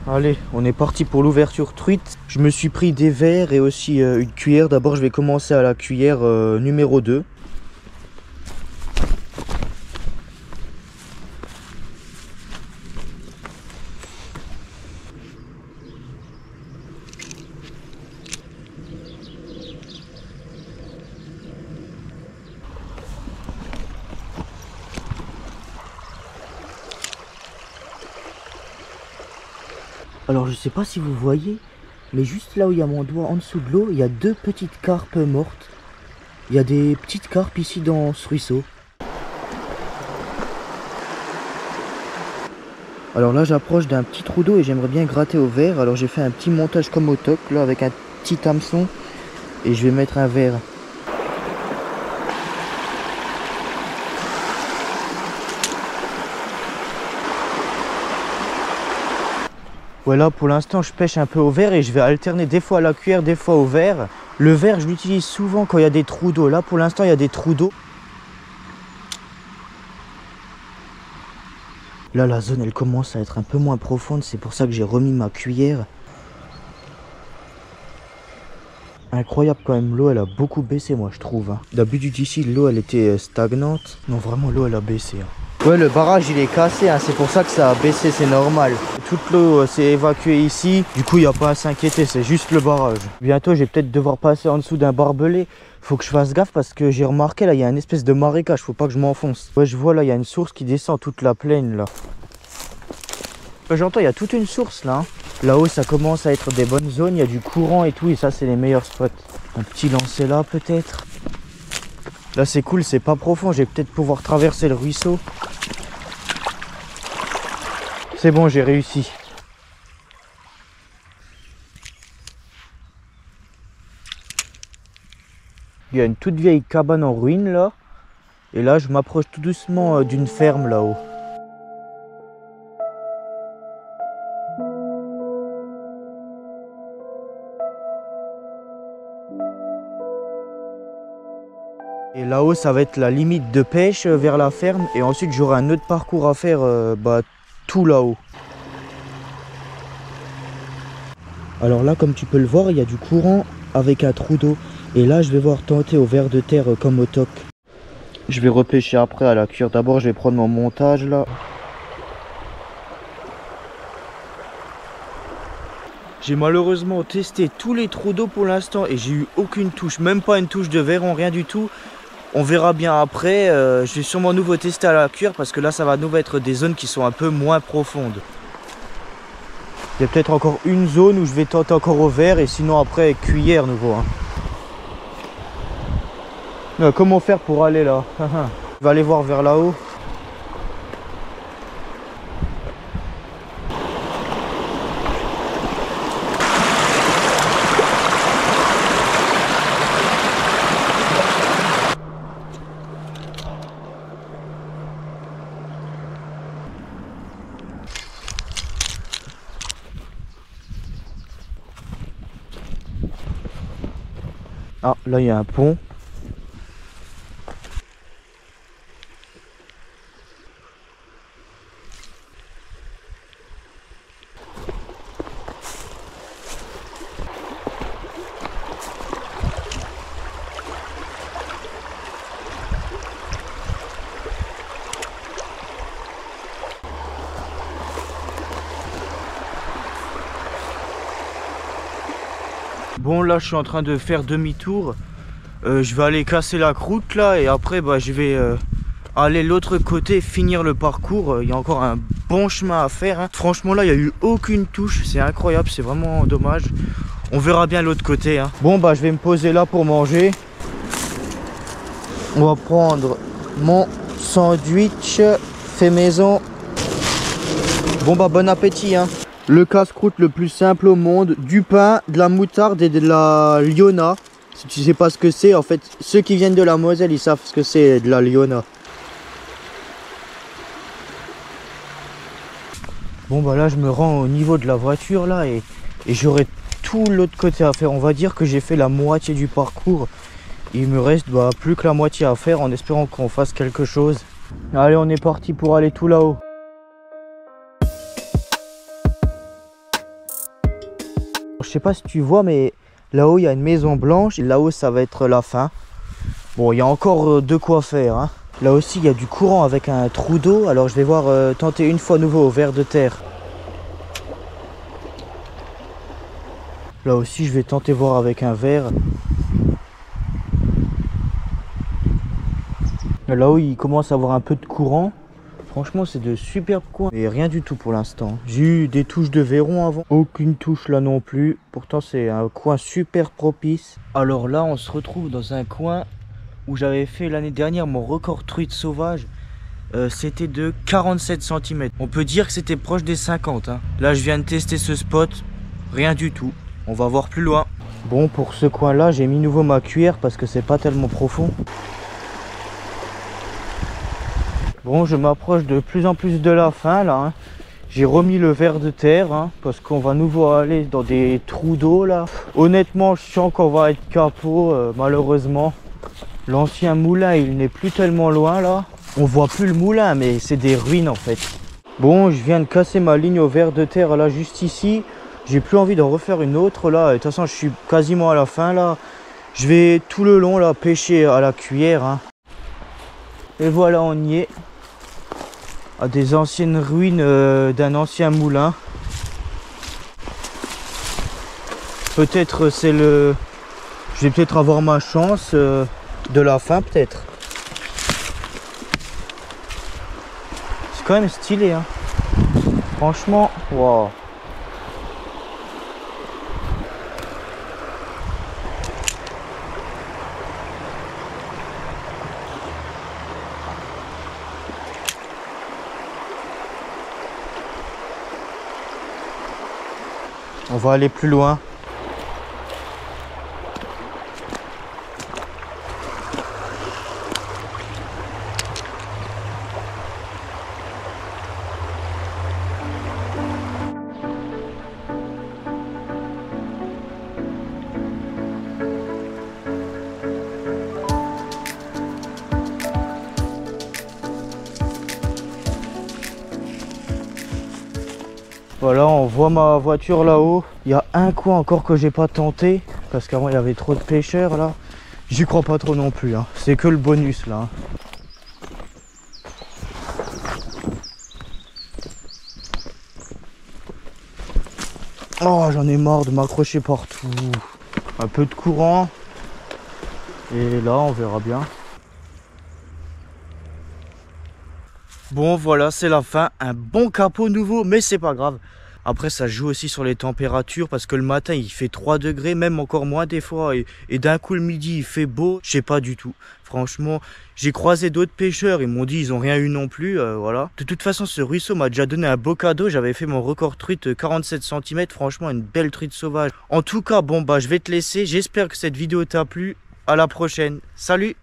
Allez, on est parti pour l'ouverture truite. Je me suis pris des verres et aussi une cuillère. D'abord, je vais commencer à la cuillère numéro 2. Alors je sais pas si vous voyez, mais juste là où il y a mon doigt en dessous de l'eau, il y a 2 petites carpes mortes. Il y a des petites carpes ici dans ce ruisseau. Alors là j'approche d'un petit trou d'eau et j'aimerais bien gratter au verre. Alors j'ai fait un petit montage comme au toc là avec un petit hameçon et je vais mettre un verre. Voilà, pour l'instant je pêche un peu au verre et je vais alterner des fois à la cuillère, des fois au verre. Le verre je l'utilise souvent quand il y a des trous d'eau. Là pour l'instant il y a des trous d'eau. Là la zone elle commence à être un peu moins profonde, c'est pour ça que j'ai remis ma cuillère. Incroyable quand même, l'eau elle a beaucoup baissé moi je trouve. D'habitude ici l'eau elle était stagnante. Non vraiment l'eau elle a baissé. Ouais, le barrage il est cassé, hein. C'est pour ça que ça a baissé, c'est normal. Toute l'eau s'est évacuée ici, du coup il n'y a pas à s'inquiéter, c'est juste le barrage. Bientôt je vais peut-être devoir passer en dessous d'un barbelé. Faut que je fasse gaffe parce que j'ai remarqué là il y a une espèce de marécage, faut pas que je m'enfonce. Ouais, je vois là il y a une source qui descend toute la plaine là. J'entends il y a toute une source là. Là-haut ça commence à être des bonnes zones, il y a du courant et tout et ça c'est les meilleurs spots. Un petit lancer là peut-être. Là c'est cool, c'est pas profond, je vais peut-être pouvoir traverser le ruisseau. C'est bon, j'ai réussi. Il y a une toute vieille cabane en ruine là. Et là, je m'approche tout doucement d'une ferme là-haut. Et là-haut, ça va être la limite de pêche vers la ferme. Et ensuite, j'aurai un autre parcours à faire tout là-haut. Alors là, comme tu peux le voir, il y a du courant avec un trou d'eau. Et là, je vais voir tenter au ver de terre comme au toc. Je vais repêcher après à la cuillère. D'abord, je vais prendre mon montage là. J'ai malheureusement testé tous les trous d'eau pour l'instant et j'ai eu aucune touche, même pas une touche de verron, rien du tout. On verra bien après, je vais sûrement nouveau tester à la cuillère parce que là ça va nouveau être des zones qui sont un peu moins profondes. Il y a peut-être encore une zone où je vais tenter encore au verre et sinon après cuillère nouveau. Comment faire pour aller là? Je vais aller voir vers là-haut. Ah, là il y a un pont. Bon là je suis en train de faire demi-tour. Je vais aller casser la croûte là et après je vais aller l'autre côté finir le parcours. Il y a encore un bon chemin à faire. Franchement là il n'y a eu aucune touche. C'est incroyable, c'est vraiment dommage. On verra bien l'autre côté. Bon je vais me poser là pour manger. On va prendre mon sandwich fait maison. Bon bon appétit. Le casse-croûte le plus simple au monde, du pain, de la moutarde et de la liona. Si tu sais pas ce que c'est, en fait, ceux qui viennent de la Moselle, ils savent ce que c'est de la liona. Bon là je me rends au niveau de la voiture là et j'aurai tout l'autre côté à faire. On va dire que j'ai fait la moitié du parcours. Il me reste plus que la moitié à faire en espérant qu'on fasse quelque chose. Allez, on est parti pour aller tout là-haut. Je sais pas si tu vois, mais là-haut il y a une maison blanche et là-haut ça va être la fin. Bon, il y a encore de quoi faire, hein. Là aussi il y a du courant avec un trou d'eau, alors je vais voir tenter une fois nouveau au ver de terre. Là aussi je vais tenter voir avec un verre. Là-haut il commence à avoir un peu de courant. Franchement c'est de superbes coins. Et rien du tout pour l'instant. J'ai eu des touches de verron avant. Aucune touche là non plus. Pourtant c'est un coin super propice. Alors là on se retrouve dans un coin où j'avais fait l'année dernière mon record truite sauvage. C'était de 47 cm. On peut dire que c'était proche des 50, hein. Là je viens de tester ce spot. Rien du tout. On va voir plus loin. Bon, pour ce coin là j'ai mis nouveau ma cuillère parce que c'est pas tellement profond. Bon, je m'approche de plus en plus de la fin là, hein. J'ai remis le ver de terre, hein, parce qu'on va nouveau aller dans des trous d'eau là. Honnêtement je sens qu'on va être capot malheureusement. L'ancien moulin il n'est plus tellement loin là. On voit plus le moulin mais c'est des ruines en fait. Bon, je viens de casser ma ligne au ver de terre là juste ici. J'ai plus envie d'en refaire une autre là. De toute façon je suis quasiment à la fin là. Je vais tout le long là pêcher à la cuillère, hein. Et voilà, on y est. À des anciennes ruines d'un ancien moulin. Peut-être c'est le... Je vais peut-être avoir ma chance de la fin peut-être. C'est quand même stylé, hein. Franchement, waouh. On va aller plus loin. Voilà, on voit ma voiture là-haut. Il y a un coin encore que j'ai pas tenté parce qu'avant il y avait trop de pêcheurs là. J'y crois pas trop non plus, hein. C'est que le bonus là, hein. Oh, j'en ai marre de m'accrocher partout. Un peu de courant. Et là, on verra bien. Bon, voilà, c'est la fin. Un bon capot nouveau, mais c'est pas grave. Après, ça joue aussi sur les températures parce que le matin, il fait 3 degrés, même encore moins des fois. Et d'un coup, le midi, il fait beau. Je sais pas du tout. Franchement, j'ai croisé d'autres pêcheurs. Ils m'ont dit ils ont rien eu non plus. Voilà. De toute façon, ce ruisseau m'a déjà donné un beau cadeau. J'avais fait mon record truite 47 cm. Franchement, une belle truite sauvage. En tout cas, bon, bah, je vais te laisser. J'espère que cette vidéo t'a plu. À la prochaine. Salut!